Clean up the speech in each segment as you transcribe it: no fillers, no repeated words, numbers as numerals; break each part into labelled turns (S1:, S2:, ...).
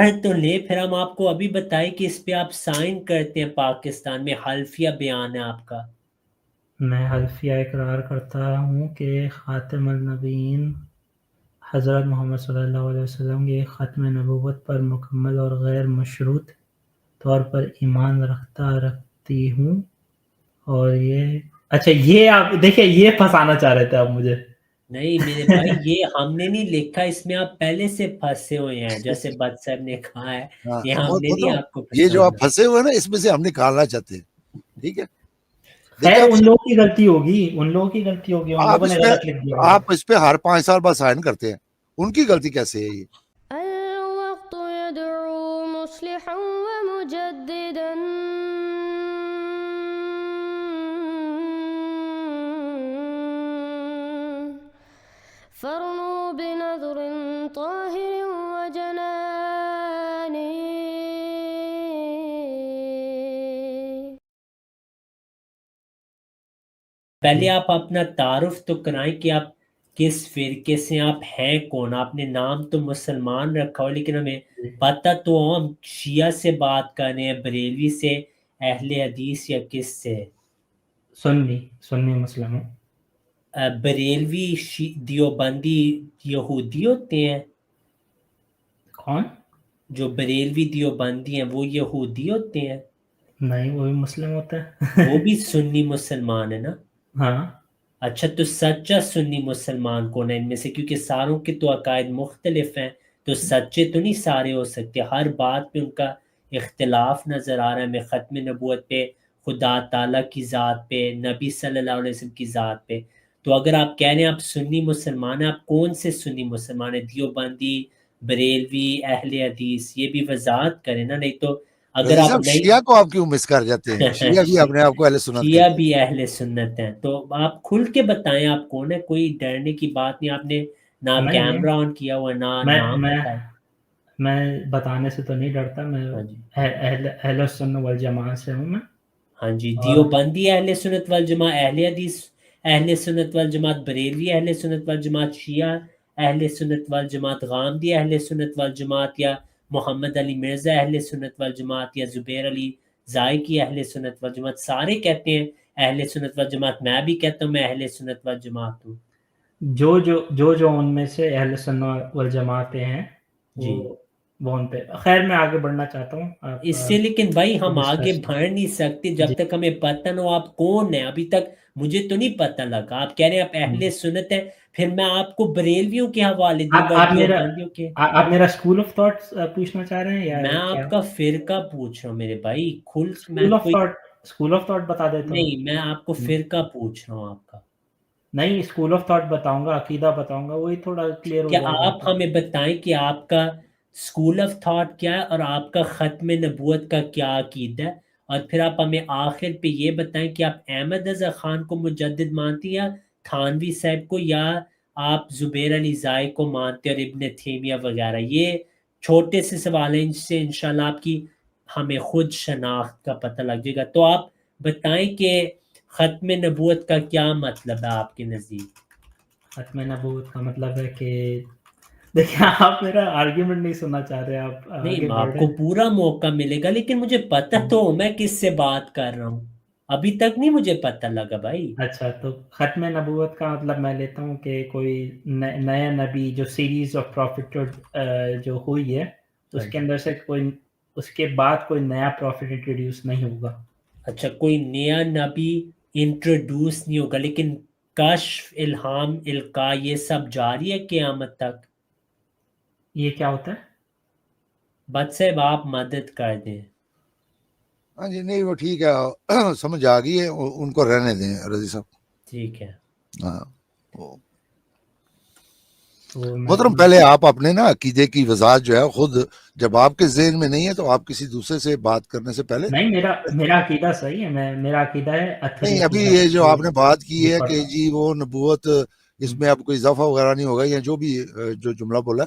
S1: پڑھ تو لے، پھر ہم آپ کو ابھی بتائیں کہ اس پہ آپ سائن کرتے ہیں پاکستان میں، حلفیہ بیان ہے آپ کا۔
S2: میں حلفیہ اقرار کرتا ہوں کہ خاتم النبیین حضرت محمد صلی اللہ علیہ وسلم کی ختم نبوت پر مکمل اور غیر مشروط طور پر ایمان رکھتی ہوں۔ اور یہ اچھا، یہ آپ دیکھیں، یہ پھنسانا چاہ رہے تھے آپ مجھے۔
S1: نہیں میرے بھائی، یہ ہم نے نہیں لکھا، اس میں آپ پہلے سے پھنسے ہوئے ہیں، جیسے بد صاحب نے کہا ہے،
S3: ہاں
S1: یہ ہم نے نہیں آپ کو
S3: یہ جو آپ
S1: پھنسانا۔
S3: پھنسے ہوئے نا، اس میں سے ہم نکالنا چاہتے ہیں، ٹھیک ہے؟
S2: خیر ان لوگوں کی غلطی ہوگی، ان لوگوں کی غلطی ہوگی، ان لوگوں نے غلط لکھ دیا ہوگا۔
S3: آپ اس پہ ہر 5 سال بعد سائن کرتے ہیں، ان کی غلطی کیسے ہے یہ؟
S4: الوقت يدعو مصلحا ومجددا فرنوا بنظر طاهر وجنان۔
S1: پہلے آپ اپنا تعارف تو کرائیں کہ آپ کس فرقے سے آپ ہیں کون۔ آپ نے نام تو مسلمان رکھا ہو، لیکن ہمیں پتہ تو ہو ہم شیعہ سے بات کر رہے ہیں، بریلوی سے، اہل حدیث، یا کس سے؟
S2: سنی مسلم ہوں۔
S1: بریلوی دیوبندی یہودی ہوتے ہیں؟
S2: کون؟
S1: جو بریلوی دیوبندی ہیں وہ یہودی ہوتے ہیں؟
S2: نہیں، وہ بھی مسلم ہوتا ہے۔
S1: وہ بھی سنی مسلمان ہے نا؟
S2: ہاں۔
S1: اچھا، تو سچا سنی مسلمان کون ہے ان میں سے؟ کیونکہ ساروں کے تو عقائد مختلف ہیں، تو سچے تو نہیں سارے ہو سکتے، ہر بات پہ ان کا اختلاف نظر آ رہا ہے ہمیں، ختم نبوت پہ، خدا تعالیٰ کی ذات پہ، نبی صلی اللہ علیہ وسلم کی ذات پہ۔ تو اگر آپ کہہ رہے ہیں آپ سنی مسلمان ہیں، آپ کون سے سنی مسلمان ہیں؟ دیوبندی، بریلوی، اہل حدیث؟ یہ بھی وضاحت کریں نا، نہیں تو اگر
S3: رضی
S1: آپ
S3: صاحب،
S1: نہیں
S3: شیعہ کو آپ کیوں مس کر جاتے ہیں؟ شیعہ بھی اپنے آپ کو اہل سنت
S1: شیعہ
S3: کہتے ہیں۔
S1: بھی اہل سنت ہیں، تو آپ کھل کے بتائیں آپ کون ہے، کوئی ڈرنے کی بات نہیں، آپ نے نہ
S2: نہیں،
S1: کیمرہ آن کیا ہوا، نہ نام
S2: میں
S1: بتائے۔
S2: میں بتانے سے تو نہیں ڈرتا، میں
S1: ہاں جی،
S2: اہل سنت والجماعت سے ہوں میں۔
S1: ہاں جی،
S2: اور
S1: دیوبندی اہل سنت والجماعت، اہل حدیث اہل سنت والجماعت، بریلوی اہل سنت والجماعت، شیعہ اہل سنت والجماعت، غامدی اہل سنت والجماعت، یا محمد علی مرزا اہل سنت والجماعت، یا زبیر علی ذائقی اہل سنت والجماعت، سارے کہتے ہیں اہل سنت والجماعت، میں بھی کہتا ہوں میں اہل سنت والجماعت ہوں۔
S2: جو ان میں سے اہل سنت والجماعت ہیں
S1: جی،
S2: وہ ان پہ، خیر میں آگے بڑھنا چاہتا ہوں
S1: اس سے لیکن بھائی ہم آگے
S2: ڈسکس۔
S1: بڑھ نہیں سکتے جب
S2: جی،
S1: تک ہمیں پتہ نہ ہو آپ کون ہیں۔ ابھی تک مجھے تو نہیں پتہ لگا، آپ کہہ رہے ہیں آپ اہل سنت ہیں، پھر میں آپ کو بریلویوں کے حوالے دوں گا، دیوبندیوں کے۔
S2: آپ میرا اسکول آف تھاٹس پوچھنا چاہ رہے ہیں یا
S1: میں
S2: کیا؟
S1: آپ کا فرقہ پوچھ رہا ہوں میرے بھائی، میں
S2: اسکول آف تھاٹ بتا دیتا ہوں۔
S1: نہیں، میں آپ کو فرقہ پوچھ رہا ہوں آپ کا۔
S2: نہیں، اسکول آف تھاٹ بتاؤں گا، عقیدہ بتاؤں گا، وہی تھوڑا کلیئر ہو
S1: کیا
S2: جائے گا۔
S1: آپ ہمیں بتائیں کہ آپ کا اسکول آف تھاٹ کیا ہے، اور آپ کا ختم نبوت کا کیا عقیدہ ہے، اور پھر آپ ہمیں آخر پہ یہ بتائیں کہ آپ احمد رضا خان کو مجدد مانتی ہیں، یا تھانوی صاحب کو، یا آپ زبیر علی زائی کو مانتے اور ابن تیمیہ وغیرہ۔ یہ چھوٹے سے سوال ہیں، ان سے انشاءاللہ آپ کی ہمیں خود شناخت کا پتہ لگ جائے گا۔ تو آپ بتائیں کہ ختم نبوت کا کیا مطلب ہے آپ کے نزدیک؟
S2: ختم نبوت کا مطلب ہے کہ دیکھیں، آپ میرا آرگیومنٹ نہیں سننا چاہ رہے، آپ آگے
S1: نہیں،
S2: بڑھ
S1: آپ
S2: رہے
S1: کو
S2: ہیں۔
S1: پورا موقع ملے گا، لیکن مجھے پتہ تو ہو میں کس سے بات کر رہا ہوں، ابھی تک نہیں مجھے پتہ لگا بھائی۔
S2: اچھا، تو ختم نبوت کا مطلب میں لیتا ہوں کہ کوئی نیا نبی، جو سیریز آف پروفٹ جو ہوئی ہے، اس کے اندر سے کوئی، اس کے بعد کوئی نیا پروفٹ انٹروڈیوس نہیں ہوگا۔
S1: اچھا، کوئی نیا نبی انٹروڈیوس نہیں ہوگا، لیکن کشف، الہام، القاء یہ سب جاری ہے قیامت تک؟
S2: یہ کیا ہوتا ہے؟
S1: بد صاحب آپ مدد کر دیں۔
S3: ہاں جی، نہیں وہ ٹھیک ہے، سمجھ آ گئی ہے، ان کو رہنے دیں رضی صاحب۔
S1: ٹھیک ہے۔
S3: ہاں
S2: تو
S3: محترم، پہلے آپ اپنے نا عقیدے کی وضاحت جو ہے خود، جب آپ کے ذہن میں نہیں ہے تو آپ کسی دوسرے سے بات کرنے سے پہلے
S2: نہیں، میرا عقیدہ صحیح ہے، میرا عقیدہ ہے اتھر
S3: نہیں، ابھی
S2: عقیدہ
S3: یہ جو آپ نے بات کی
S2: جو
S3: ہے کہ
S2: پڑھتا
S3: جی وہ نبوت، اس میں اب کوئی اضافہ وغیرہ نہیں ہوگا، یا جو بھی جو جملہ بولا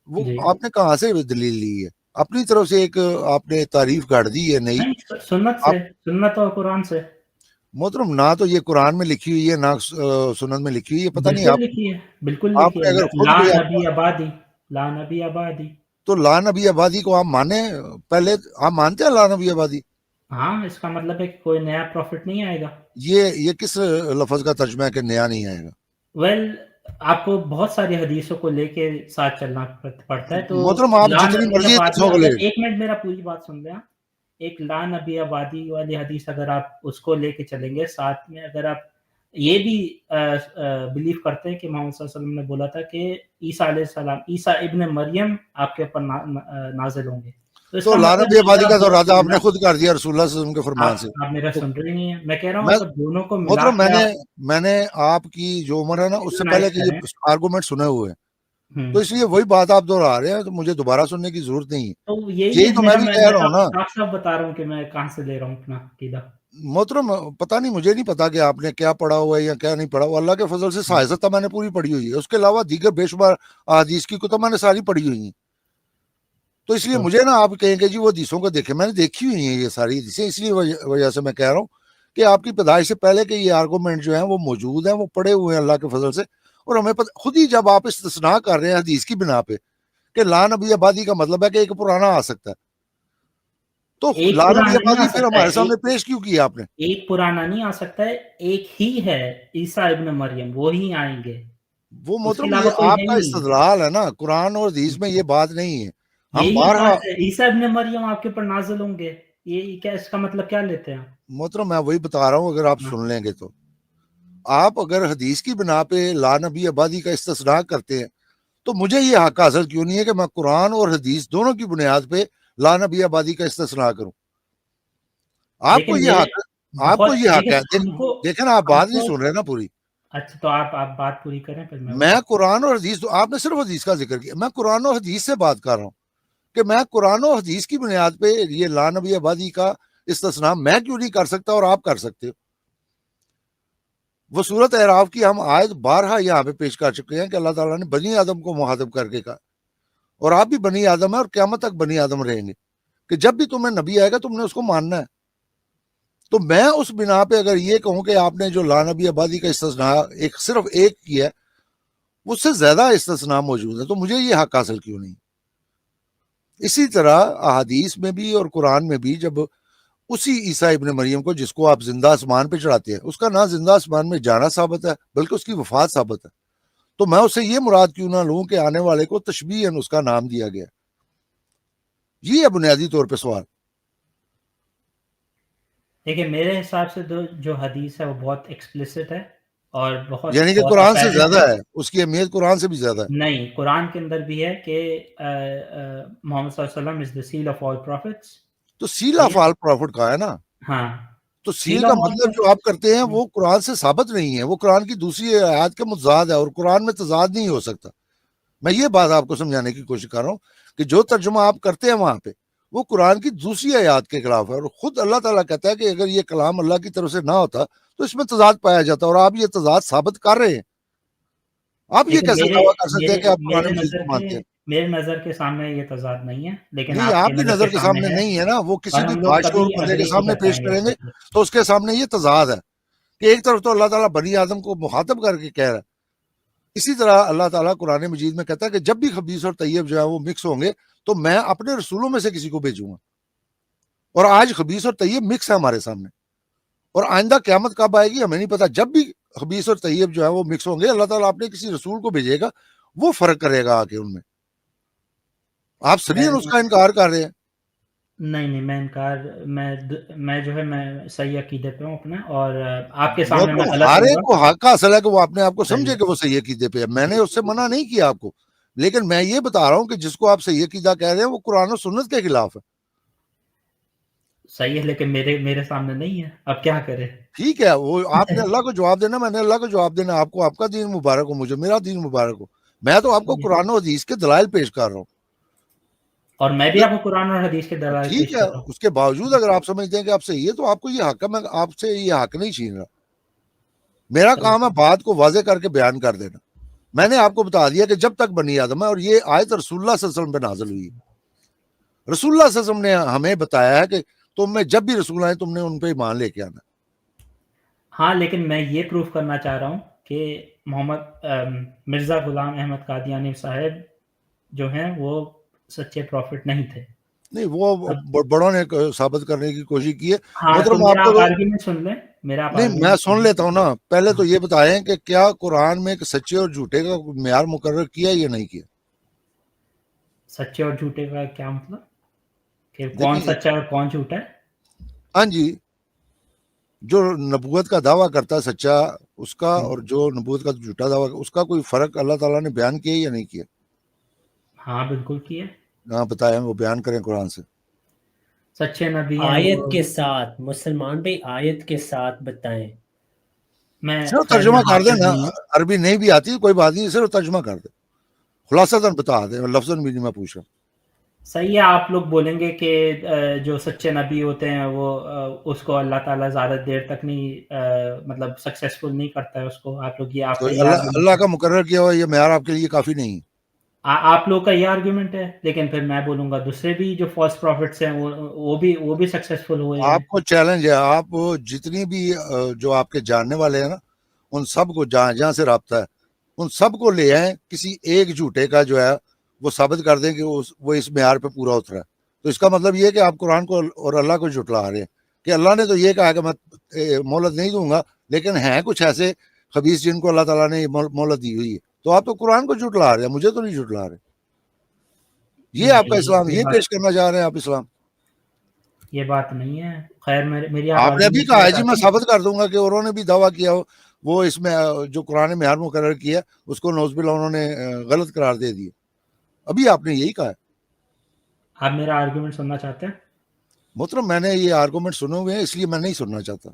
S3: وہ
S2: جی،
S3: آپ نے کہاں سے دلیل لی ہے؟ اپنی طرف سے ایک آپ نے تعریف کاٹ دی ہے نئی۔
S2: نہیں، سنت اور قرآن سے۔
S3: محترم، نہ تو یہ قرآن میں لکھی ہوئی ہے، نہ سنت میں لکھی ہوئی ہے، پتہ نہیں
S2: بالکل
S3: آپ
S2: لکھی ہے، بالکل
S3: آپ
S2: لکھی
S3: نے
S2: ہے،
S3: اگر خود
S2: لا
S3: کوئی
S2: نبی آبادی، لا نبی آبادی۔
S3: تو لا نبی آبادی کو آپ مانیں؟ پہلے آپ مانتے ہیں لا نبی آبادی؟
S2: ہاں، اس کا مطلب ہے کہ کوئی نیا پروفٹ نہیں آئے گا.
S3: یہ کس لفظ کا ترجمہ ہے کہ نیا نہیں آئے گا؟
S2: ویل آپ کو بہت ساری حدیثوں کو لے کے ساتھ چلنا پڑتا ہے. تو
S3: محترم آپ
S2: لا
S3: جتنی
S2: نبی
S3: مرضی
S2: آبادی،
S3: حدیثوں کو لے،
S2: اگر ایک منٹ میرا پوری بات سن لیں. ایک لا نبی آبادی والی حدیث اگر آپ اس کو لے کے چلیں گے ساتھ میں، اگر آپ یہ بھی بلیو کرتے ہیں کہ محمد صلی اللہ علیہ وسلم نے بولا تھا کہ عیسیٰ علیہ السلام، عیسیٰ ابن مریم آپ کے اوپر نازل ہوں گے، تو اس
S3: تو
S2: کا
S3: لا
S2: مطلب
S3: نبی آبادی کا تو
S2: دونوں
S3: ارادہ
S2: کو
S3: آپ نے
S2: ملا.
S3: خود کر دیا رسول اللہ صلی اللہ علیہ وسلم کے فرمان سے.
S2: آپ میرا سن رہے نہیں ہیں. میں کہہ رہا ہوں
S3: میں
S2: اگر دونوں کو ملا
S3: محترم
S2: کے آپ
S3: میں نے آپ کی جو عمر ہے نا اس سے پہلے
S2: analyze
S3: کہ
S2: کریں.
S3: یہ آرگومنٹ سنے ہوئے ہیں،
S2: ہوں.
S3: تو اس لیے وہی بات آپ دہرا رہے ہیں، تو مجھے دوبارہ سننے کی ضرورت نہیں ہے.
S2: تو یہی
S3: یہی
S2: ہے
S3: تو
S2: میرا،
S3: میں بھی
S2: میں
S3: کہہ رہا ہوں نا.
S2: صاف صاف بتا رہا ہوں کہ میں کہاں سے لے رہا ہوں اپنا عقیدہ.
S3: محترم پتہ نہیں، مجھے نہیں پتا کہ آپ نے کیا پڑھا ہوا ہے یا کیا نہیں پڑھا ہوا. اللہ کے فضل سے سائنس میں نے پوری پڑھی ہوئی ہے، اس کے علاوہ دیگر بے شمار احادیث کی کتب میں نے ساری پڑھی ہوئی ہیں. تو اس لیے
S2: تو
S3: مجھے نا آپ کہیں گے جی وہ حدیثوں کو دیکھیں، میں نے دیکھی ہوئی ہیں یہ ساری حدیثیں. اس لیے وجہ سے میں کہہ رہا ہوں کہ آپ کی پیدائش سے پہلے کے یہ آرگومنٹ جو ہیں وہ موجود ہیں، وہ پڑے ہوئے ہیں اللہ کے فضل سے. اور ہمیں خود ہی جب آپ استثناء کر رہے ہیں حدیث کی بنا پہ کہ لا نبی آبادی کا مطلب ہے کہ ایک پرانا آ سکتا ہے، تو
S2: ایک
S3: لا نبی
S2: پرانا نہیں آ
S3: آبادی پھر
S2: سکتا ہے،
S3: ہمارے سامنے پیش کیوں کیا آپ نے؟
S2: ایک پرانا نہیں آ سکتا ہے، ایک ہی ہے عیسیٰ ابن مریم، وہی آئیں گے،
S3: وہ
S2: اس کے
S3: محترم
S2: علاوہ
S3: یہ
S2: کوئی
S3: آپ
S2: ہے
S3: کا
S2: ہی نہیں.
S3: استدلال ہے نا، قرآن اور حدیث میں یہ بات نہیں ہے. ہم
S2: یہی
S3: بارہا
S2: بات ہے، عیسیٰ ابن مریم آپ کے اوپر نازل ہوں گے، یہ کیا اس کا مطلب کیا لیتے ہیں؟
S3: محترم میں وہی بتا رہا ہوں، اگر آپ سن لیں گے تو آپ اگر حدیث کی بنا پہ لا نبی آبادی کا استثناء کرتے ہیں تو مجھے یہ حق حاصل کیوں نہیں ہے کہ میں قرآن اور حدیث دونوں کی بنیاد پہ لا نبی آبادی کا استثناء کروں؟ آپ کو
S2: لیکن
S3: یہ
S2: میرے
S3: حق، آپ کو
S2: بہت،
S3: یہ حق
S2: لیکن
S3: ہے. دیکھیں نا، آپ
S2: ہم
S3: بات نہیں
S2: کو
S3: سن رہے نا پوری.
S2: اچھا تو آپ بات پوری کریں پھر میں
S3: میں قرآن اور حدیث، آپ نے صرف حدیث کا ذکر کیا، میں قرآن و حدیث سے بات کر رہا ہوں کہ میں قرآن و حدیث کی بنیاد پہ یہ لا نبی آبادی کا استثناء میں کیوں نہیں کر سکتا اور آپ کر سکتے ہو. وہ سورت اعراف کی ہم آیت بارہا یہاں پہ پیش کر چکے ہیں کہ اللہ تعالیٰ نے بنی آدم کو مخاطب کر کے کہا، اور آپ بھی بنی آدم ہیں اور قیامت تک بنی آدم رہیں گے، کہ جب بھی تمہیں نبی آئے گا تم نے اس کو ماننا ہے. تو میں اس بنا پہ اگر یہ کہوں کہ آپ نے جو لا نبی آبادی کا استثناء صرف ایک کیا ہے، اس سے زیادہ استثناء موجود ہے، تو مجھے یہ حق حاصل کیوں نہیں؟ اسی طرح احادیث میں بھی اور قرآن میں بھی جب اسی عیسیٰ ابن مریم کو، جس کو آپ زندہ آسمان پہ چڑھاتے ہیں، اس کا نہ زندہ آسمان میں جانا ثابت ہے بلکہ اس کی وفات ثابت ہے، تو میں اسے یہ مراد کیوں نہ لوں کہ آنے والے کو تشبیہاً اس کا نام دیا گیا؟ یہ ہے بنیادی طور پہ سوال.
S2: دیکھیں میرے حساب سے جو حدیث ہے وہ بہت ایکسپلیسٹ ہے اور بہت
S3: یعنی کہ
S2: بہت
S3: قرآن سے
S2: apparent
S3: زیادہ ہے، اس کی اہمیت قرآن سے بھی زیادہ ہے.
S2: نہیں، قرآن کے اندر بھی ہے کہ محمد صلی اللہ علیہ وسلم از دا سیل آف آل پروفٹس.
S3: تو سیل آف آل پروفٹ کا ہے نا،
S2: ہاں،
S3: تو سیل
S2: سیل
S3: کا
S2: آف آل
S3: مطلب جو آپ کرتے ہیں وہ قرآن سے ثابت نہیں ہے، وہ قرآن کی دوسری آیات کے متضاد ہے، اور قرآن میں تضاد نہیں ہو سکتا. میں یہ بات آپ کو سمجھانے کی کوشش کر رہا ہوں کہ جو ترجمہ آپ کرتے ہیں وہاں پہ وہ قرآن کی دوسری آیات کے خلاف ہے، اور خود اللہ تعالیٰ کہتا ہے کہ اگر یہ کلام اللہ کی طرف سے نہ ہوتا تو اس میں تضاد پایا جاتا، اور آپ یہ تضاد ثابت کر رہے ہیں. آپ یہ
S2: لیکن
S3: کیسے دعویٰ کر سکتے ہیں کہ آپ قرآن مجید کو مانتے ہیں؟
S2: میرے نظر کے سامنے یہ تضاد نہیں ہے، لیکن
S3: نہیں، آپ کی نظر کے سامنے نہیں ہے نا، وہ کسی
S2: اور
S3: بھی
S2: ہم لوگ
S3: فاشور
S2: کبھی
S3: بندے کے
S2: agree
S3: سامنے
S2: نہیں کر
S3: پیش
S2: پائیں
S3: کریں گے
S2: اس پر.
S3: تو اس کے سامنے یہ تضاد ہے کہ ایک طرف تو اللہ تعالیٰ بنی آدم کو مخاطب کر کے کہہ رہا ہے، اسی طرح اللہ تعالیٰ قرآن مجید میں کہتا ہے کہ جب بھی خبیث اور طیب جو ہے وہ مکس ہوں گے تو میں اپنے رسولوں میں سے کسی کو بھیجوں گا. اور آج خبیث اور طیب مکس ہے ہمارے سامنے، اور آئندہ قیامت کب آئے گی ہمیں نہیں پتا. جب بھی خبیث اور طیب جو ہے وہ مکس ہوں گے، اللہ تعالیٰ اپنے کسی رسول کو بھیجے گا، وہ فرق کرے گا آ کے ان میں. آپ سریعاً اس کا انکار کر رہے ہیں.
S2: نہیں، میں جو ہے میں صحیح عقیدے پہ ہوں اپنا، اور آپ کے سامنے میں غلط
S3: ہر
S2: ہوں
S3: ایک
S2: گا.
S3: کو حق حاصل ہے کہ وہ اپنے آپ کو
S2: صحیح
S3: سمجھے کہ وہ صحیح عقیدے پہ ہے، میں نے اس سے منع نہیں کیا آپ کو، لیکن میں یہ بتا رہا ہوں کہ جس کو آپ صحیح عقیدہ کہہ رہے ہیں وہ قرآن و سنت کے خلاف ہے.
S2: صحیح ہے، لیکن میرے سامنے نہیں ہے، اب کیا کرے؟
S3: ٹھیک ہے، وہ آپ نے اللہ کو جواب دینا، میں نے اللہ کو جواب دینا. آپ کو آپ کا دین مبارک ہو، مجھے میرا دین مبارک ہو. میں تو آپ کو قرآن و حدیث کے دلائل پیش کر رہا ہوں،
S2: اور میں بھی آپ کو قرآن اور حدیث کے دلائل
S3: ٹھیک
S2: پیش
S3: ہے.
S2: کر رہا ہوں.
S3: اس کے باوجود اگر آپ سمجھتے ہیں کہ آپ صحیح ہے تو آپ کو یہ حق ہے، میں آپ سے یہ حق نہیں چھین رہا. میرا کام ہے بات کو واضح کر کے بیان کر دینا. میں نے آپ کو بتا دیا کہ جب تک بنی آدم ہے، اور یہ آیت رسول اللہ صلی اللہ علیہ وسلم پہ نازل ہوئی ہے. رسول اللہ صلی اللہ علیہ وسلم نے ہمیں بتایا ہے کہ تم میں جب بھی رسول آئے تم نے ان پہ ایمان لے کے آنا.
S2: ہاں، لیکن میں یہ پروف کرنا چاہ رہا ہوں کہ محمد مرزا غلام احمد قادیانی صاحب جو ہیں وہ سچے پروفٹ نہیں تھے.
S3: نہیں وہ بڑوں نے ثابت کرنے کی کوشش کی ہے.
S2: ہاں تو
S3: محترم
S2: میرا
S3: آپ
S2: آپ
S3: کو
S2: آرگیومنٹ سن لیں. میرا آپ
S3: نہیں میں
S2: آرگیومنٹ
S3: سن لیتا ہوں نا. پہلے تو یہ بتائیں کہ کیا قرآن میں ایک سچے اور جھوٹے کا معیار مقرر کیا یا نہیں کیا؟
S2: سچے اور جھوٹے کا کیا مطلب کہ کون
S3: دیکھیں
S2: سچا اور کون جھوٹا ہے؟
S3: ہاں جی، جو نبوت کا دعویٰ کرتا ہے سچا اس کا اور جو نبوت کا جھوٹا دعویٰ اس کا کوئی فرق اللہ تعالیٰ نے بیان کیا یا نہیں کیا؟
S2: ہاں بالکل کیا.
S3: ہاں بتائیں، وہ بیان کریں قرآن سے.
S2: سچے نبی ہیں
S1: آیت
S2: وہ.
S1: کے ساتھ مسلمان بھائی آیت کے ساتھ بتائیں.
S2: میں
S3: صرف
S2: خیر
S3: ترجمہ
S2: میں
S3: کر دیں
S2: حافظ
S3: نا.
S2: نہیں ہوں.
S3: عربی نہیں بھی آتی کوئی بات نہیں، صرف ترجمہ کر دیں، خلاصہ بتا دیں، لفظ بھی نہیں میں پوچھ رہا.
S2: صحیح ہے. آپ لوگ بولیں گے کہ جو سچے نبی ہوتے ہیں وہ اس کو اللہ تعالیٰ زیادہ دیر تک نہیں مطلب سکسیسفل نہیں کرتا ہے اس کو. آپ لوگ یہ آپ
S3: تو
S2: کا یہ
S3: اللہ
S2: آرگیومنٹ
S3: کا مقرر کیا ہوا یہ معیار آپ کے لیے کافی نہیں.
S2: آپ لوگ کا یہ آرگیومنٹ ہے. لیکن پھر میں بولوں گا دوسرے بھی جو فالس پروفٹس ہیں وہ بھی سکسیسفل ہوئے ہیں.
S3: آپ کو چیلنج ہے، آپ جتنی بھی جو آپ کے جاننے والے ہیں نا ان سب کو جہاں سے رابطہ ہے ان سب کو لے آئیں، کسی ایک جھوٹے کا جو ہے وہ ثابت کر دیں کہ وہ اس معیار پہ پورا اترا ہے. تو اس کا مطلب یہ ہے کہ آپ قرآن کو اور اللہ کو جھٹلا رہے ہیں کہ اللہ نے تو یہ کہا کہ میں مہلت نہیں دوں گا، لیکن ہیں کچھ ایسے خبیث جن کو اللہ تعالیٰ نے مہلت دی ہوئی ہے. تو آپ تو قرآن کو جھٹلا رہے ہیں، مجھے تو نہیں جھٹلا رہے. یہ آپ کا اسلام، یہ پیش کرنا چاہ رہے ہیں آپ اسلام.
S2: یہ بات نہیں ہے. خیر میری
S3: آپ نے ابھی کہا ہے جی میں
S2: آپ
S3: ثابت کر دوں گا کہ انہوں نے بھی دعویٰ کیا ہو وہ اس میں جو قرآن معیار مقرر کیا اس کو نعوذ باللہ انہوں نے غلط قرار دے دیا. ابھی آپ نے یہی کہا ہے.
S2: آپ میرا آرگیومنٹ سننا چاہتے ہیں؟
S3: محترم میں نے یہ آرگومنٹ سنے ہوئے ہیں اس لیے میں نہیں سننا چاہتا.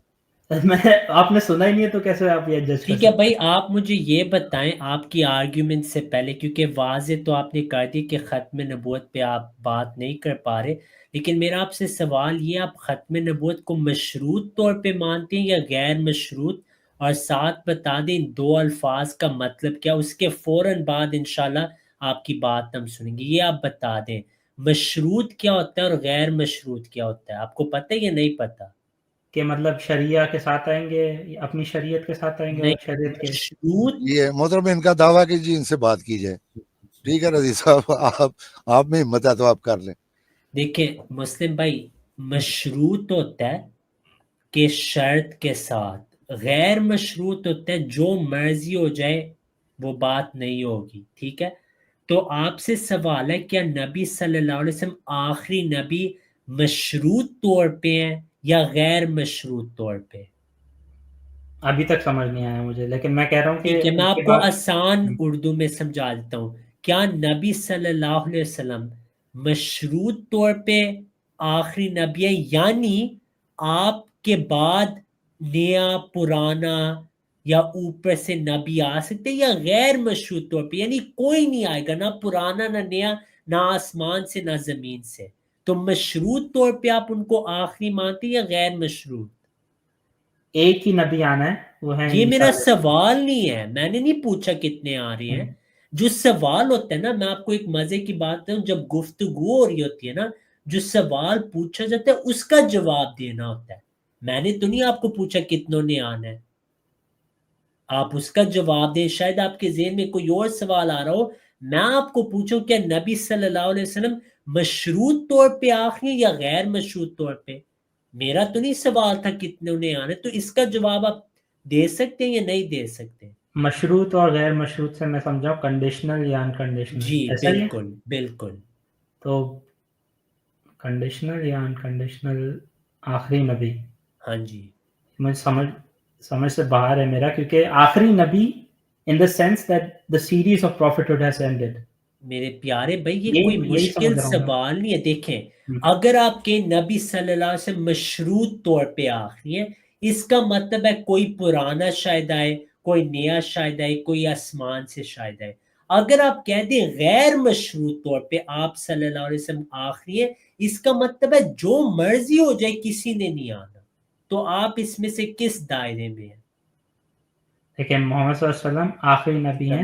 S2: آپ نے سنا ہی نہیں ہے تو کیسے آپ یہ جج
S1: ٹھیک ہے بھائی، آپ مجھے یہ بتائیں آپ کی آرگیومنٹ سے پہلے، کیونکہ واضح تو آپ نے کر دی کہ ختم نبوت پہ آپ بات نہیں کر پا رہے، لیکن میرا آپ سے سوال یہ، آپ ختم نبوت کو مشروط طور پہ مانتے ہیں یا غیر مشروط؟ اور ساتھ بتا دیں ان دو الفاظ کا مطلب کیا. اس کے فوراً بعد انشاءاللہ آپ کی بات ہم سنیں گے. یہ آپ بتا دیں مشروط کیا ہوتا ہے اور غیر مشروط کیا ہوتا ہے. آپ کو پتہ ہے یا نہیں پتہ؟
S2: کہ مطلب شریعہ کے ساتھ آئیں گے، اپنی شریعت کے ساتھ آئیں گے اور شریعت کے
S1: مشروط
S3: یہ محترم ان کا دعویٰ کہ جی ان سے بات کی جائے. ٹھیک ہے رضی صاحب، آپ میں ہمت ہے تو آپ کر لیں.
S1: دیکھیں مسلم بھائی، مشروط ہوتا ہے کہ شرط کے ساتھ، غیر مشروط ہوتا ہے جو مرضی ہو جائے وہ بات نہیں ہوگی. ٹھیک ہے، تو آپ سے سوال ہے کیا نبی صلی اللہ علیہ وسلم آخری نبی مشروط طور پہ ہیں یا غیر مشروط طور پہ؟
S2: ابھی تک سمجھ نہیں آیا مجھے، لیکن میں کہہ رہا ہوں کہ
S1: ٹھیک ہے، میں آپ کو آسان اردو میں سمجھا دیتا ہوں. کیا نبی صلی اللہ علیہ وسلم مشروط طور پہ آخری نبی ہے، یعنی آپ کے بعد نیا پرانا یا اوپر سے نبی آ سکتے، یا غیر مشروط طور پہ یعنی کوئی نہیں آئے گا، نہ پرانا نہ نیا، نہ آسمان سے نہ زمین سے؟ تو مشروط طور پہ آپ ان کو آخری مانتے یا غیر مشروط؟
S2: ایک ہی نبی آنا ہے، وہ ہے
S1: یہ میرا سوال نہیں ہے، میں نے نہیں پوچھا کتنے آ رہے ہیں. جو سوال ہوتا ہے نا، میں آپ کو ایک مزے کی بات ہوں، جب گفتگو ہو رہی ہوتی ہے نا، جو سوال پوچھا جاتا ہے اس کا جواب دینا ہوتا ہے. میں نے تو نہیں آپ کو پوچھا کتنوں نے آنا ہے، آپ اس کا جواب دیں. شاید آپ کے ذہن میں کوئی اور سوال آ رہا ہو. میں آپ کو پوچھوں کیا نبی صلی اللہ علیہ وسلم مشروط طور پہ آخری یا غیر مشروط طور پہ؟ میرا تو نہیں سوال تھا کتنے نے آنا، تو اس کا جواب آپ دے سکتے ہیں یا نہیں دے سکتے؟
S2: مشروط اور غیر مشروط سے میں سمجھا کنڈیشنل یا انکنڈیشنل.
S1: جی بالکل بالکل.
S2: تو کنڈیشنل یا انکنڈیشنل آخری نبی،
S1: ہاں جی،
S2: مجھے سمجھ سے باہر ہے میرا، کیونکہ آخری نبی in the sense that the series of prophethood has ended.
S1: میرے پیارے بھائی یہ کوئی مشکل سوال نہیں ہے. دیکھیں اگر آپ کے نبی صلی اللہ علیہ وسلم مشروط طور پہ آخری ہے، اس کا مطلب ہے کوئی پرانا شاید آئے، کوئی نیا شاید آئے، کوئی آسمان سے شاید آئے. اگر آپ کہہ دیں غیر مشروط طور پہ آپ صلی اللہ علیہ وسلم آخری ہے، اس کا مطلب ہے جو مرضی ہو جائے کسی نے نہیں آنا. تو آپ اس میں سے کس دائرے میں ہیں؟
S2: لیکن محمد صلی اللہ علیہ وسلم آخری نبی ہیں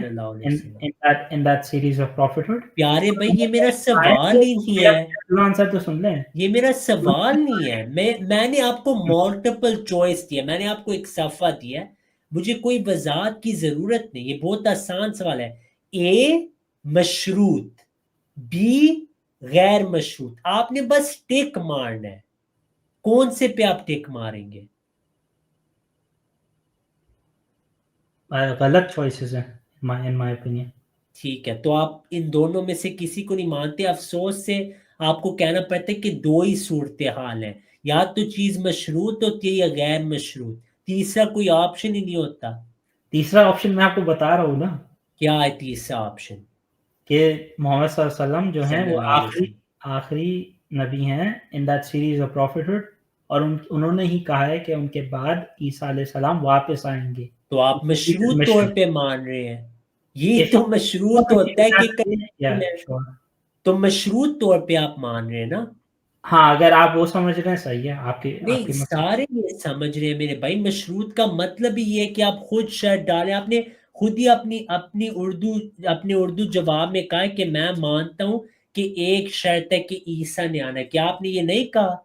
S2: in that series of prophethood.
S1: پیارے بھائی یہ میرا سوال ہی نہیں ہے،
S2: آنسر تو سن لیں.
S1: یہ میرا سوال نہیں ہے. میں نے آپ کو مالٹیپل چوائس دیا، میں نے آپ کو ایک صفحہ دیا، مجھے کوئی وضاحت کی ضرورت نہیں. یہ بہت آسان سوال ہے. اے مشروط، بی غیر مشروط. آپ نے بس ٹک مارنا ہے. کون سے پہ آپ ٹک ماریں گے؟
S2: غلط چوائسز ہیں in my opinion.
S1: ٹھیک ہے، تو آپ ان دونوں میں سے کسی کو نہیں مانتے. افسوس سے آپ کو کہنا پڑتا ہے کہ دو ہی صورتحال ہیں، یا تو چیز مشروط ہوتی ہے یا غیر مشروط. تیسرا کوئی آپشن ہی نہیں ہوتا.
S2: تیسرا آپشن میں آپ کو بتا رہا ہوں نا
S1: کیا ہے تیسرا آپشن؟
S2: کہ محمد صلی اللہ علیہ وسلم جو ہیں
S1: صلی
S2: وہ
S1: اللہ علیہ وسلم.
S2: آخری نبی ہیں ان دیٹ سیریز آف پروفیٹہڈ، اور انہوں نے ہی کہا ہے کہ ان کے بعد عیسیٰ علیہ السلام واپس آئیں گے.
S1: تو آپ مشروط طور پہ مان رہے ہیں. یہ تو مشروط ہوتا ہے کہ تو مشروط طور پہ آپ مان رہے ہیں نا.
S2: ہاں اگر آپ وہ سمجھ رہے ہیں صحیح ہے. آپ کے
S1: نہیں، سارے یہ سمجھ رہے ہیں میرے بھائی. مشروط کا مطلب ہی یہ ہے کہ آپ خود شرط ڈالیں. آپ نے خود ہی اپنے اردو جواب میں کہا ہے کہ میں مانتا ہوں کہ ایک شرط ہے کہ عیسیٰ نے آنا ہے. کیا آپ نے یہ نہیں کہا؟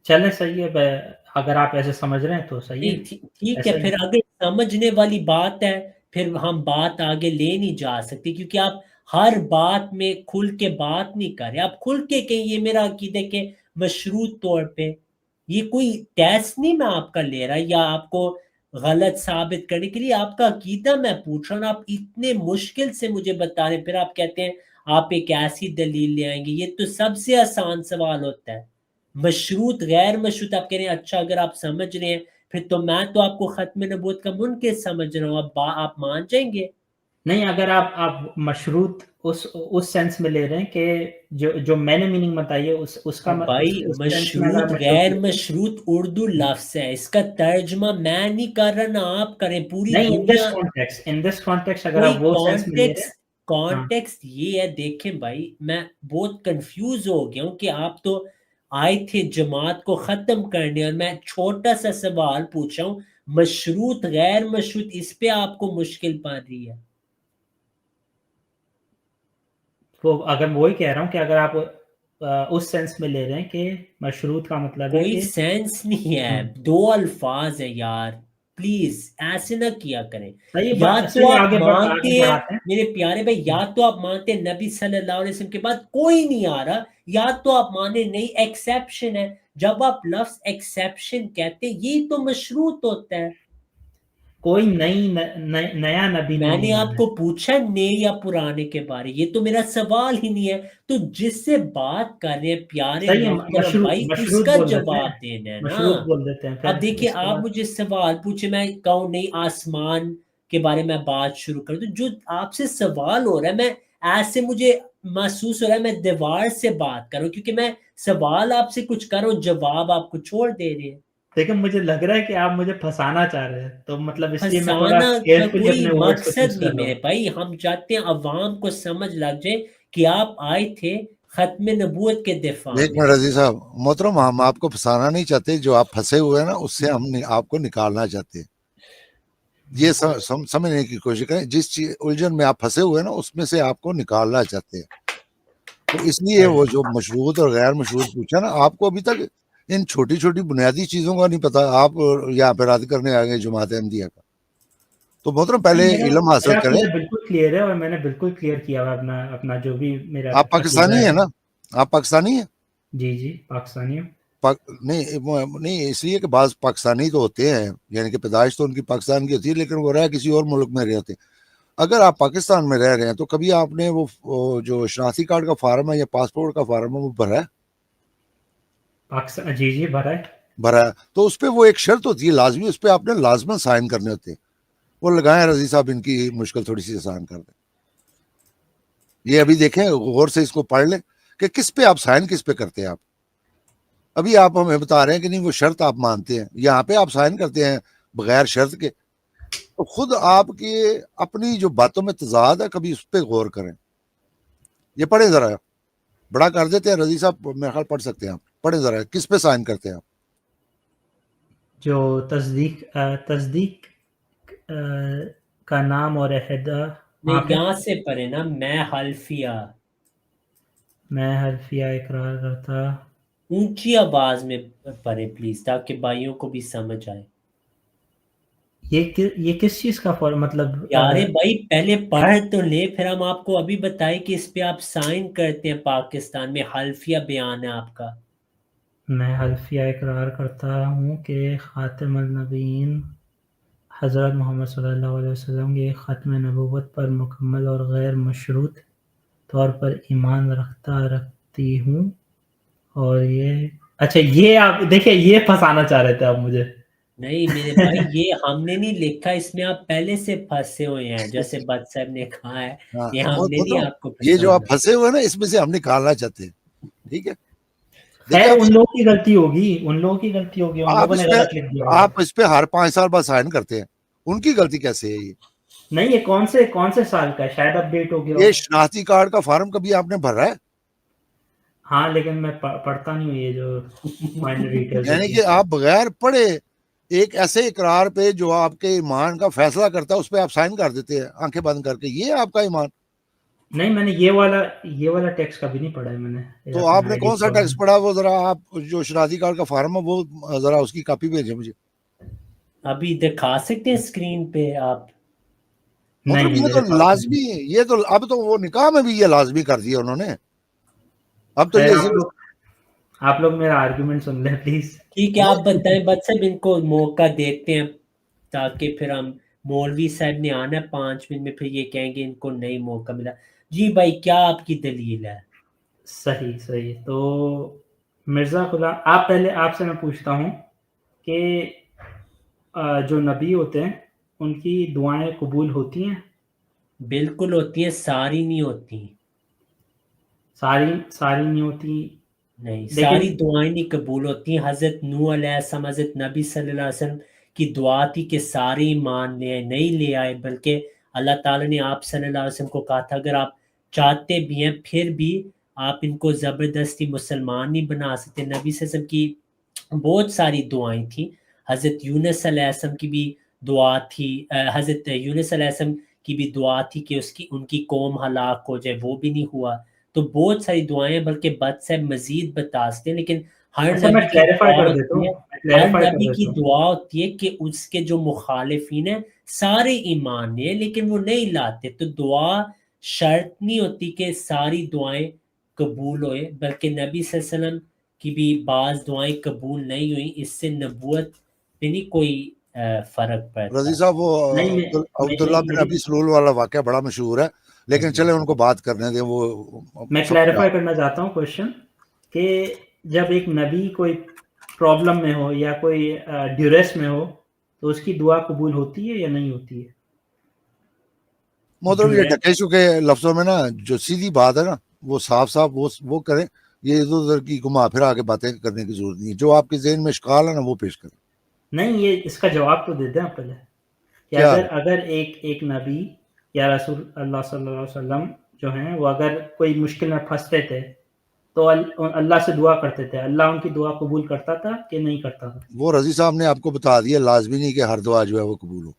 S2: چلیں صحیح ہے، اگر آپ ایسے سمجھ رہے ہیں تو صحیح ہے.
S1: ٹھیک ہے، پھر اگر سمجھنے والی بات ہے پھر ہم بات آگے لے نہیں جا سکتے، کیونکہ آپ ہر بات میں کھل کے بات نہیں کر رہے. آپ کھل کے کہیں یہ میرا عقیدہ ہے کہ مشروط طور پہ. یہ کوئی ٹیسٹ نہیں میں آپ کا لے رہا یا آپ کو غلط ثابت کرنے کے لیے. آپ کا عقیدہ میں پوچھ رہا ہوں. آپ اتنے مشکل سے مجھے بتا رہے ہیں، پھر آپ کہتے ہیں آپ ایک ایسی دلیل لے آئیں گے. یہ تو سب سے آسان سوال ہوتا ہے. مشروط غیر مشروط آپ کہہ رہے ہیں اچھا اگر آپ سمجھ رہے ہیں پھر تو میں تو آپ کو ختم نبوت کا منکر سمجھ رہا ہوں. اب آپ مان جائیں گے؟
S2: نہیں، اگر آپ مشروط اس سینس میں لے رہے ہیں کہ جو میں نے میننگ بتائی ہے اس کا
S1: بھائی مشروط غیر مشروط اردو لفظ ہے، اس کا ترجمہ میں نہیں کر رہا نہ آپ کریں. پوری دنیا
S2: ان دس کانٹیکسٹ اگر آپ وہ سینس میں لے رہے ہیں.
S1: کانٹیکسٹ یہ ہے، دیکھیں بھائی میں بہت کنفیوز ہو گیا ہوں کہ آپ تو آئے تھے جماعت کو ختم کرنے اور میں چھوٹا سا سوال پوچھا ہوں مشروط غیر مشروط، اس پہ آپ کو مشکل پا رہی ہے.
S2: اگر وہی کہہ رہا ہوں کہ اگر آپ اس سینس میں لے رہے ہیں کہ مشروط کا مطلب ہے
S1: کوئی
S2: کہ
S1: سینس نہیں ہے، دو الفاظ ہیں یار. پلیز ایسے نہ کیا کریں. یا تو
S2: چلیے
S1: آپ
S2: آگے
S1: مانتے ہیں
S2: بڑھاتے ہیں.
S1: میرے پیارے بھائی، یا تو آپ مانتے ہیں نبی صلی اللہ علیہ وسلم کے بعد کوئی نہیں آ رہا، یا تو آپ مانے نہیں ایکسیپشن ہے. جب آپ لفظ ایکسیپشن کہتے ہیں یہ تو مشروط ہوتا ہے.
S2: کوئی نیا نبی
S1: میں نے
S2: نہیں
S1: آپ کو پوچھا نئے یا پرانے کے بارے، یہ تو میرا سوال ہی نہیں ہے. تو جس سے بات کر رہے ہیں پیارے محترم بھائی اس کا جواب دینا ہے نا.
S2: مشروط بول دیتے ہیں.
S1: اب دیکھیں آپ مجھے سوال پوچھے، میں کہوں نہیں آسمان کے بارے میں بات شروع کر دوں. جو آپ سے سوال ہو رہا ہے، میں ایسے مجھے محسوس ہو رہا ہے میں دیوار سے بات کر رہا ہوں، کیونکہ میں سوال آپ سے کچھ کر رہا ہوں جواب آپ کو چھوڑ دے رہے ہیں.
S2: لیکن مجھے لگ رہا ہے کہ آپ مجھے پھنسانا چاہ رہے ہیں، تو مطلب اس لیے میں تھوڑا
S1: پھنسانا کا
S2: کیئرفلی
S1: کوئی
S2: اپنے ورڈز کو
S1: مقصد
S2: چوز
S1: نہیں
S2: کر رہا
S1: میرے
S2: ہوں.
S1: بھائی. ہم چاہتے ہیں عوام کو سمجھ لگ جائے کہ آپ آئے تھے ختم نبوت کے دفاع
S3: ایک
S1: میں.
S3: منٹ عزیز صاحب محترم، ہم آپ کو پھنسانا نہیں چاہتے. جو آپ پھنسے ہوئے ہیں نا اس سے ہم آپ کو نکالنا چاہتے ہیں. یہ سمجھنے کی کوشش کریں. جس چیز الجھن میں آپ پھنسے ہوئے ہیں نا اس میں سے آپ کو نکالنا چاہتے ہیں. تو اس لیے وہ جو مشروط اور غیر مشروط پوچھا نا، آپ کو ابھی تک ان چھوٹی چھوٹی بنیادی چیزوں کا نہیں پتا. آپ یہاں پہ رد کرنے آ گئے جماعت احمدیہ کا. تو محترم پہلے علم حاصل کریں.
S2: بالکل کلیئر ہے، اور میں نے بالکل کلیئر کیا ہوا اپنا جو بھی میرا.
S3: آپ پاکستانی ہیں نا؟ آپ پاکستانی ہیں؟
S2: جی پاکستانی ہوں.
S3: نہیں اس لیے کہ بعض پاکستانی تو ہوتے ہیں، یعنی کہ پیدائش تو ان کی پاکستان کی ہوتی ہے لیکن وہ رہ کسی اور ملک میں رہتے ہیں. اگر آپ پاکستان میں رہ رہے ہیں تو کبھی آپ نے وہ جو شناختی کارڈ کا فارم ہے یا پاسپورٹ کا فارم ہے وہ بھرا ہے؟
S2: پاکستان جی بھرا ہے.
S3: تو اس پہ وہ ایک شرط ہوتی ہے لازمی، اس پہ آپ نے لازمن سائن کرنے ہوتے ہیں. وہ لگائیں رضی صاحب، ان کی مشکل تھوڑی سی آسان کر دیں. یہ ابھی دیکھیں غور سے، اس کو پڑھ لیں کہ کس پہ آپ سائن کس پہ کرتے ہیں. آپ ابھی آپ ہمیں بتا رہے ہیں کہ نہیں وہ شرط آپ مانتے ہیں، یہاں پہ آپ سائن کرتے ہیں بغیر شرط کے. تو خود آپ کی اپنی جو باتوں میں تضاد ہے، کبھی اس پہ غور کریں. یہ پڑھیں ذرا، بڑا کر دیتے ہیں رضی صاحب، میرے خیال پڑھ سکتے ہیں آپ. پڑھیں ذرا کس پہ سائن کرتے ہیں آپ.
S2: جو تصدیق کا نام اور عہدہ
S1: یہاں سے پڑھیں نا، میں
S2: حلفیہ اقرار کرتا.
S1: اونچی آواز میں پڑھیں پلیز تاکہ بھائیوں کو بھی سمجھ آئے.
S2: یہ کس چیز کا مطلب
S1: یارے بھائی پہلے پڑھ تو لے، پھر ہم آپ کو ابھی بتائیں کہ اس پہ آپ سائن کرتے ہیں پاکستان میں، حلفیہ بیان ہے آپ کا۔
S2: میں حلفیہ اقرار کرتا ہوں کہ خاتم النبیین حضرت محمد صلی اللہ علیہ وسلم کے ختم نبوت پر مکمل اور غیر مشروط طور پر ایمان رکھتی ہوں، اور یہ اچھا یہ آپ دیکھیں یہ پھنسانا چاہ رہے تھے آپ مجھے۔
S1: نہیں میرے بھائی یہ ہم نے نہیں لکھا، اس میں آپ پہلے سے پھنسے ہوئے ہیں، جیسے بد صاحب نے کہا ہے، یہ ہم نے نہیں آپ کو
S3: یہ جو آپ
S1: پھنسانا۔
S3: پھنسے ہوئے نا اس میں سے ہم نکالنا چاہتے ہیں، ٹھیک ہے؟
S2: خیر ان لوگوں کی غلطی ہوگی، ان لوگوں کی غلطی ہوگی، ان لوگوں نے غلط لکھ دیا ہوگا۔
S3: آپ اس پہ ہر 5 سال بعد سائن کرتے ہیں، ان کی غلطی کیسے ہے یہ؟
S2: نہیں یہ کون سے سال کا ہے؟ شاید اپ ڈیٹ ہو گیا
S3: یہ
S2: ہوگا۔
S3: شناختی کارڈ کا فارم کبھی آپ نے بھرا ہے؟
S2: ہاں لیکن میں پڑھتا نہیں ہوں یہ جو مائنر ڈیٹیلز
S3: یعنی
S2: ہوتی
S3: کہ
S2: ہیں۔
S3: آپ بغیر پڑھے ایک ایسے اقرار پہ جو آپ کے ایمان کا فیصلہ کرتا ہے اس پہ آپ سائن کر دیتے ہیں آنکھیں بند کر کے، یہ آپ کا ایمان؟
S2: نہیں میں نے یہ والا ٹیکسٹ کبھی نہیں پڑھا ہے میں نے۔
S3: تو آپ نے کون سا ٹیکسٹ پڑھا؟ وہ ذرا آپ جو شناختی کارڈ کا فارم ہے وہ ذرا اس کی کاپی بھیجیں مجھے۔
S1: ابھی دکھا سکتے ہیں اسکرین پہ آپ؟
S3: مطلب یہ تو لازمی ہے، یہ تو اب تو وہ نکاح میں بھی یہ لازمی کر دیا انہوں نے، اب تو یہ
S2: آپ لوگ میرا آرگیومنٹ سن لیں پلیز۔
S1: ٹھیک ہے آپ بتائیں بد صاحب، ان کو موقع دیتے ہیں تاکہ پھر ہم، مولوی صاحب نے آنا ہے 5 منٹ میں، پھر یہ کہیں گے ان کو نہیں موقع ملا۔ جی بھائی کیا آپ کی دلیل ہے؟
S2: صحیح تو مرزا غلام، آپ پہلے آپ سے میں پوچھتا ہوں کہ جو نبی ہوتے ہیں ان کی دعائیں قبول ہوتی ہیں؟
S1: بالکل ہوتی ہیں، ساری نہیں ہوتی۔
S2: ساری نہیں ہوتی؟
S1: نہیں ساری دعائیں نہیں قبول ہوتی ہیں۔ حضرت نوح علیہ السلام، حضرت نبی صلی اللہ علیہ وسلم کی دعا تھی کہ سارے ایمان لے آئے، نہیں لے آئے، بلکہ اللہ تعالیٰ نے آپ صلی اللہ علیہ وسلم کو کہا تھا اگر آپ چاہتے بھی ہیں پھر بھی آپ ان کو زبردستی مسلمان نہیں بنا سکتے۔ نبی صلی اللہ علیہ وسلم کی بہت ساری دعائیں تھیں، حضرت یونس علیہ السلام کی بھی دعا تھی، حضرت یونس علیہ السلام کی بھی دعا تھی کہ ان کی قوم ہلاک ہو جائے، وہ بھی نہیں ہوا۔ تو بہت ساری دعائیں، بلکہ بد صاحب مزید بتا سکتے ہیں، لیکن ہر نبی کی دعا ہوتی ہے، ہر نبی کی دعا ہوتی ہے کہ اس کے جو مخالفین ہیں سارے ایمان لے، لیکن وہ نہیں لاتے۔ تو دعا شرط نہیں ہوتی کہ ساری دعائیں قبول ہوئے، بلکہ نبی صلی اللہ علیہ وسلم کی بھی بعض دعائیں قبول نہیں ہوئیں، اس سے نبوت پہ نہیں کوئی فرق پڑتا۔
S3: رضی صاحب وہ عبداللہ بن ابی سلول والا واقعہ بڑا مشہور ہے، لیکن چلیں ان کو بات کرنے دیں۔ وہ
S2: میں کلیریفائی کرنا چاہتا ہوں کوشچن کہ جب ایک نبی کوئی پرابلم میں ہو یا کوئی ڈیوریس میں ہو تو اس کی دعا قبول ہوتی ہے یا نہیں ہوتی ہے؟
S3: محترم یہ ڈکے چکے لفظوں میں نا جو سیدھی بات ہے نا وہ صاف وہ کریں، یہ ادھر ادھر کی گھما پھرا کے باتیں کرنے کی ضرورت نہیں ہے، جو آپ کے ذہن میں اشکال ہے نا وہ پیش کریں۔ نہیں
S2: یہ اس کا جواب تو دے دیں آپ پہلے کہ اگر ایک نبی یا رسول اللہ صلی اللہ علیہ وسلم جو ہیں وہ اگر کوئی مشکل میں پھنستے تھے تو اللہ سے دعا کرتے تھے، اللہ ان کی دعا قبول کرتا تھا کہ نہیں کرتا تھا؟
S3: وہ رضی صاحب نے آپ کو بتا دیا لازمی نہیں کہ ہر دعا جو ہے وہ قبول ہو۔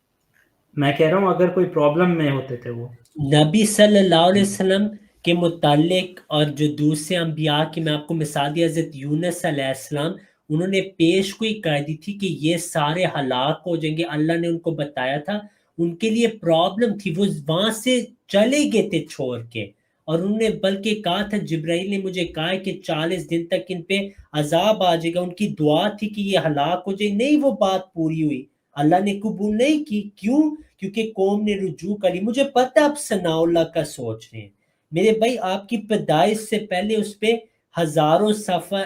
S2: میں کہہ رہا ہوں اگر کوئی پرابلم میں ہوتے تھے وہ
S1: نبی صلی اللہ علیہ وسلم کے متعلق، اور جو دوسرے انبیاء کی میں آپ کو مثال دی، حضرت یونس علیہ السلام انہوں نے پیش گوئی کر دی تھی کہ یہ سارے ہلاک ہو جائیں گے، اللہ نے ان کو بتایا تھا، ان کے لیے پرابلم تھی، وہ وہاں سے چلے گئے تھے چھوڑ کے، اور انہوں نے بلکہ کہا تھا، جبرائیل نے مجھے کہا ہے کہ 40 دن تک ان پہ عذاب آ جائے گا، ان کی دعا تھی کہ یہ ہلاک ہو جائے، نہیں وہ بات پوری ہوئی، اللہ نے قبول نہیں کی۔ کیوں؟ کیونکہ قوم نے رجوع کری۔ مجھے پتہ آپ ثناء اللہ کا سوچ رہے ہیں میرے بھائی، آپ کی پیدائش سے پہلے اس پہ ہزاروں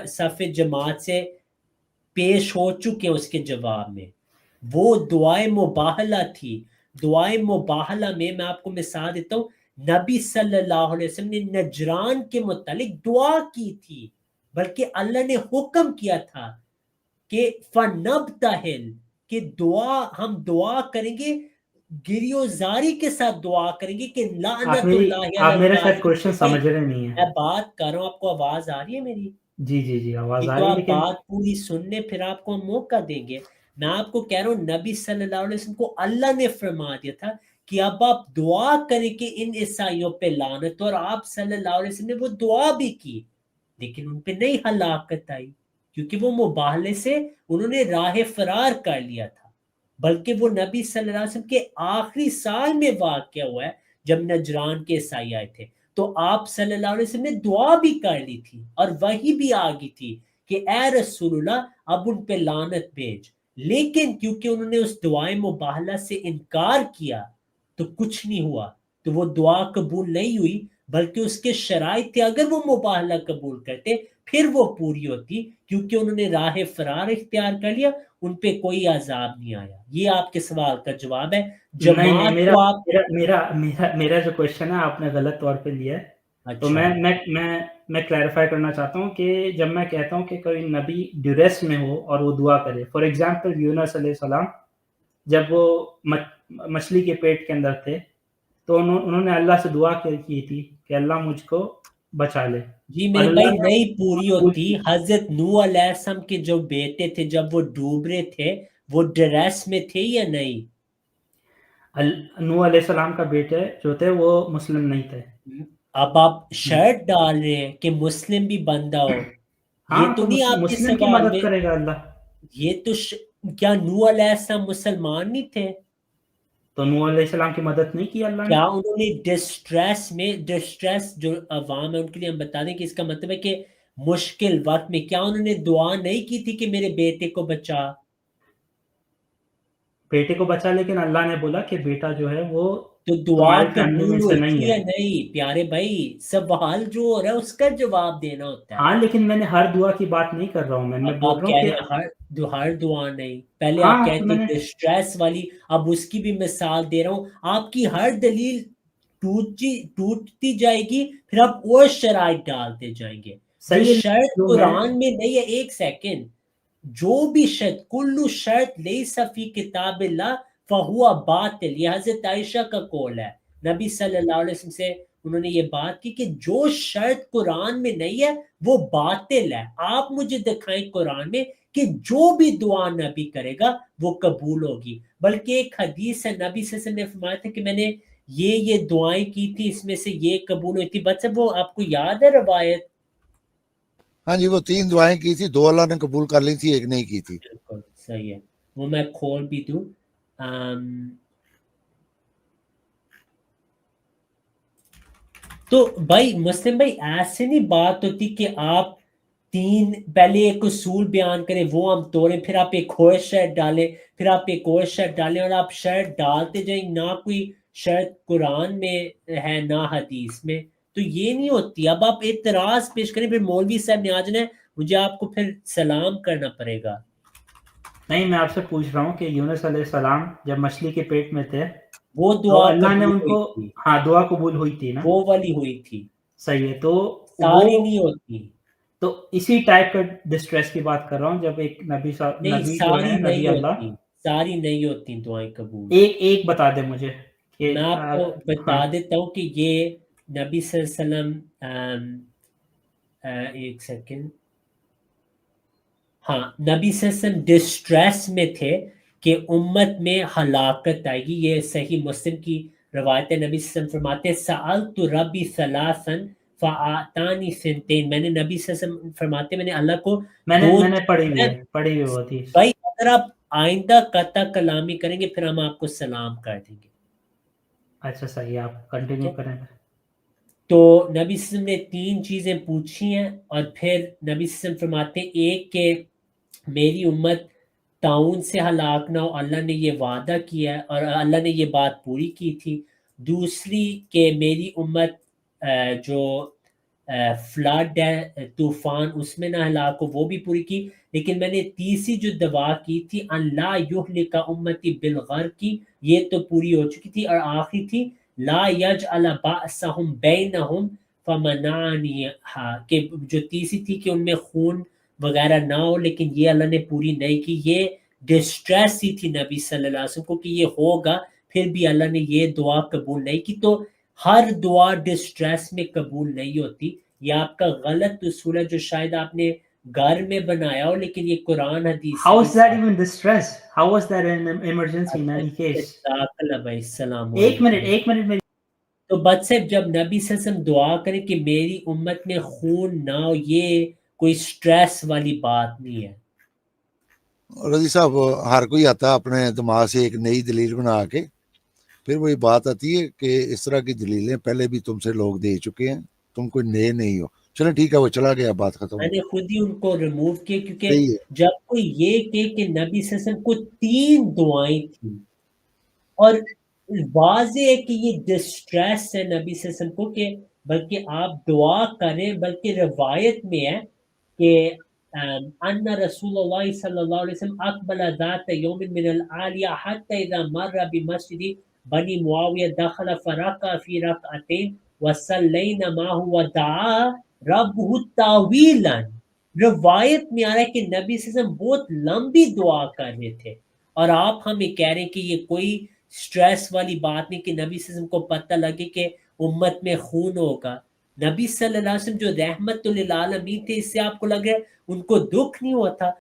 S1: صفحے جماعت سے پیش ہو چکے ہیں اس کے جواب میں، وہ دعائیں مباہلہ تھی۔ دعائیں مباہلہ میں آپ کو مثال دیتا ہوں، نبی صلی اللہ علیہ وسلم نے نجران کے متعلق دعا کی تھی، بلکہ اللہ نے حکم کیا تھا کہ فَنَبْتَهِلْ، کہ ہم دعا کریں گے، گریو زاری کے ساتھ دعا کریں گے کہ لعنت اللہ۔
S2: آپ میرے ساتھ کوشچن سمجھ رہے نہیں ہیں،
S1: میں بات کر رہا ہوں، آپ کو آواز آ رہی ہے میری؟
S2: جی آواز آ
S1: تو
S2: رہی ہے،
S1: آپ
S2: لیکن
S1: بات پوری سننے پھر آپ کو ہم موقع دیں گے۔ میں آپ کو کہہ رہا ہوں نبی صلی اللہ علیہ وسلم کو اللہ نے فرما دیا تھا کہ اب آپ دعا کریں کہ ان عیسائیوں پہ لعنت، اور آپ صلی اللہ علیہ وسلم نے وہ دعا بھی کی، لیکن ان پہ نہیں ہلاکت آئی، کیونکہ وہ مباہلے سے انہوں نے راہ فرار کر لیا تھا۔ بلکہ وہ نبی صلی اللہ علیہ وسلم کے آخری سال میں واقع ہوا ہے جب نجران کے عیسائی آئے تھے. تو آپ صلی اللہ علیہ وسلم نے دعا بھی کر لی تھی اور وہی بھی آ گئی تھی کہ اے رسول اللہ اب ان پہ لعنت بھیج، لیکن کیونکہ انہوں نے اس دعائے مباہلہ سے انکار کیا تو کچھ نہیں ہوا، تو وہ دعا قبول نہیں ہوئی، بلکہ اس کے شرائط تھے اگر وہ مباہلہ قبول کرتے پھر وہ پوری ہوتی، کیونکہ انہوں نے راہ فرار اختیار کر لیا، ان پہ کوئی عذاب نہیں آیا. یہ آپ کے سوال کا جواب ہے.
S2: نہیں، میرا
S1: کو آپ
S2: میرا میرا میرا میرا جو کوشچن ہے آپ نے غلط طور پہ لیا ہے. تو میں کلیریفائی کرنا چاہتا ہوں کہ جب میں کہتا ہوں کہ کوئی نبی ڈیوریس میں ہو اور وہ دعا کرے، فار ایگزامپل یونس علیہ السلام جب وہ مچھلی کے پیٹ کے اندر تھے تو انہوں نے اللہ سے دعا کی تھی کہ اللہ مجھ کو بچا لے.
S1: جی میرے بھائی نہیں پوری ہوتی. حضرت نوح علیہ السلام کے جو بیٹے تھے جب وہ ڈوب رہے تھے وہ ڈریس میں تھے یا نہیں؟
S2: نوح علیہ السلام کا بیٹے جو تھے وہ مسلم نہیں تھے.
S1: اب آپ شرط ڈال رہے ہیں کہ مسلم بھی بندہ ہو، یہ تو نہیں آپ کے
S2: مسلم کی
S1: سوال
S2: مدد
S1: میں.
S2: کرے گا اللہ.
S1: یہ تو کیا نوح علیہ السلام مسلمان نہیں تھے؟
S2: تو نوح علیہ السلام کی مدد نہیں کی اللہ نے؟
S1: کیا انہوں نے ڈسٹریس جو عوام ہے ان کے لیے ہم بتا دیں کہ اس کا مطلب ہے کہ مشکل وقت میں کیا انہوں نے دعا نہیں کی تھی کہ میرے بیٹے کو بچا؟
S2: بیٹے کو بچا، لیکن اللہ نے بولا کہ بیٹا جو ہے وہ
S1: تو دعا
S2: تمہاری فیملی
S1: قبول
S2: میں سے نہیں
S1: ہوتی یا
S2: ہے.
S1: نہیں؟ پیارے بھائی سوال جو ہو رہا ہے اس کا جواب دینا ہوتا ہے.
S2: ہاں لیکن میں نے ہر دعا کی بات نہیں کر رہا ہوں. میں
S1: اب
S2: بول
S1: آپ
S2: رہا
S1: کہہ
S2: ہوں
S1: رہے
S2: کہ
S1: ہیں ہر دعا نہیں، پہلے
S2: ہاں
S1: آپ
S2: تو
S1: کہتے
S2: میں نے
S1: ڈسٹریس والی، اب اس کی بھی مثال دے رہا ہوں. آپ کی ہر دلیل ٹوٹتی جائے گی، پھر آپ اور شرائط ڈالتے جائیں گے. جو
S2: صحیح ہے
S1: شرط
S2: جو
S1: قرآن میں نہیں ہے، ایک سیکنڈ، جو بھی شرط کلو شرط لیس فی کتاب اللہ فہو باطل، یہ حضرت عائشہ کا قول ہے. نبی صلی اللہ علیہ وسلم سے انہوں نے یہ بات کی کہ جو شرط قرآن میں نہیں ہے وہ باطل ہے. آپ مجھے دکھائیں قرآن میں کہ جو بھی دعا نبی کرے گا وہ قبول ہوگی. بلکہ ایک حدیث ہے نبی صلی اللہ علیہ وسلم نے فرمایا تھا کہ میں نے یہ دعائیں کی تھی، اس میں سے یہ قبول ہوئی تھی. بچہ وہ آپ کو یاد ہے روایت؟
S3: ہاں جی، وہ 3 دعائیں کی تھی، 2 اللہ نے قبول کر لی تھی، 1 نہیں کی تھی.
S1: بالکل صحیح ہے، وہ میں کھول بھی دوں. تو بھائی مسلم بھائی ایسے نہیں بات ہوتی کہ آپ پہلے ایک اصول بیان کریں وہ ہم توڑیں، پھر آپ ایک اور شرط ڈالیں، پھر آپ ایک اور شرط ڈالیں، اور آپ شرط ڈالتے جائیں. نہ کوئی شرط قرآن میں ہے نہ حدیث میں، تو یہ نہیں ہوتی. اب آپ اعتراض پیش کریں پھر مولوی صاحب نے آ جانا ہے، مجھے آپ کو پھر سلام کرنا پڑے گا.
S2: نہیں، میں آپ سے پوچھ رہا ہوں کہ یونس علیہ السلام جب مچھلی کے پیٹ میں تھے
S1: وہ
S2: تو
S1: دعا
S2: اللہ نے
S1: قبول
S2: ان کو
S1: ہوئی تھی،
S2: دعا قبول ہوئی تھی نا؟
S1: وہ والی ہوئی تھی،
S2: صحیح ہے. تو
S1: ساری
S2: وہ
S1: نہیں ہوتی.
S2: تو اسی ٹائپ کا ڈسٹریس کی بات کر رہا ہوں جب ایک
S1: نہیں
S2: نبی جو
S1: ساری
S2: ہے نبی
S1: نہیں
S2: اللہ.
S1: ہوتی، ساری نہیں ہوتی دعائیں قبول.
S2: ایک بتا دے مجھے کہ
S1: میں آپ کو بتا دیتا ہوں کہ یہ نبی صلی اللہ علیہ وسلم ایک سیکنڈ، ہاں نبی صلی اللہ علیہ وسلم ڈسٹریس میں تھے کہ امت میں ہلاکت آئے گی. یہ صحیح مسلم کی روایت ہے. نبی صلی اللہ علیہ وسلم فرماتے سألت ربی ثلاثا فاعطانی سنتین، میں نے نبی صلی اللہ علیہ وسلم فرماتے میں نے اللہ کو
S2: میں نے پڑھی ہوئی ہوتی.
S1: بھائی اگر آپ آئندہ قطع کلامی کریں گے پھر ہم آپ کو سلام کر دیں گے.
S2: اچھا صحیح، آپ کنٹینیو کریں.
S1: تو نبی صلی اللہ علیہ وسلم نے 3 چیزیں پوچھی ہیں، اور پھر نبی صلی اللہ علیہ وسلم فرماتے ہیں ایک کہ میری امت طاعون سے ہلاک نہ ہو، اللہ نے یہ وعدہ کیا ہے اور اللہ نے یہ بات پوری کی تھی. دوسری کہ میری امت جو فلڈ ہے طوفان اس میں نہ ہلاک ہو، وہ بھی پوری کی. لیکن میں نے تیسری جو دعا کی تھی اللہ یہلک امتی بالغرق کی، یہ تو پوری ہو چکی تھی. اور آخری تھی لا یجعل بأسہم بینہم فمنعنیہا، کہ جو تیسری تھی کہ ان میں خون وغیرہ نہ ہو، لیکن یہ اللہ نے پوری نہیں کی. یہ ڈسٹریس ہی تھی نبی صلی اللہ علیہ وسلم کو کہ یہ ہوگا، پھر بھی اللہ نے یہ دعا قبول نہیں کی. تو ہر دعا ڈسٹریس میں قبول نہیں ہوتی. یہ آپ کا غلط اصول ہے جو شاید آپ نے گھر میں بنایا ہو، لیکن یہ قرآن حدیث
S2: How is that even distress? How was that an emergency in any case?
S1: السلام
S2: ایک
S1: علیکم.
S2: منٹ میں
S1: تو بد سے جب نبی صلی اللہ علیہ وسلم دعا کریں کہ میری امت میں خون نہ ہو، یہ کوئی سٹریس والی بات نہیں ہے.
S3: رضی صاحب ہر کوئی آتا اپنے دماغ سے ایک نئی دلیل بنا کے، پھر وہی بات آتی ہے کہ اس طرح کی دلیلیں پہلے بھی تم سے لوگ دے چکے ہیں، تم کوئی نئے نہیں ہو. چلیں ٹھیک ہے، وہ چلا گیا، بات ختم
S1: میں
S3: ہو.
S1: نے خود ہی ان کو ریموو کیا، کیونکہ
S3: صحیح ہے.
S1: جب کوئی یہ کہ نبی صلی اللہ علیہ وسلم کو 3 دعائیں تھیں اور واضح ہے کہ یہ ڈسٹریس ہے نبی صلی اللہ علیہ وسلم کو، کہ بلکہ آپ دعا کریں، بلکہ روایت میں ہے کہ ان رسول اللہ صلی اللہ علیہ وسلم اقبل ذات یوم من العالیہ حتی اذا مر بمسجد بنی معاویہ دخل فرقع فی رکعتین وصلینا معہ ودعا ربہ طویلا. روایت میں آ رہا ہے کہ نبی صلی اللہ علیہ وسلم بہت لمبی دعا کر رہے تھے، اور آپ ہمیں کہہ رہے ہیں کہ یہ کوئی سٹریس والی بات نہیں کہ نبی صلی اللہ علیہ وسلم کو پتہ لگے کہ امت میں خون ہوگا. نبی صلی اللہ علیہ وسلم جو رحمت للعالمین تھے، اس سے آپ کو لگ رہا ہے ان کو دکھ نہیں ہوا تھا؟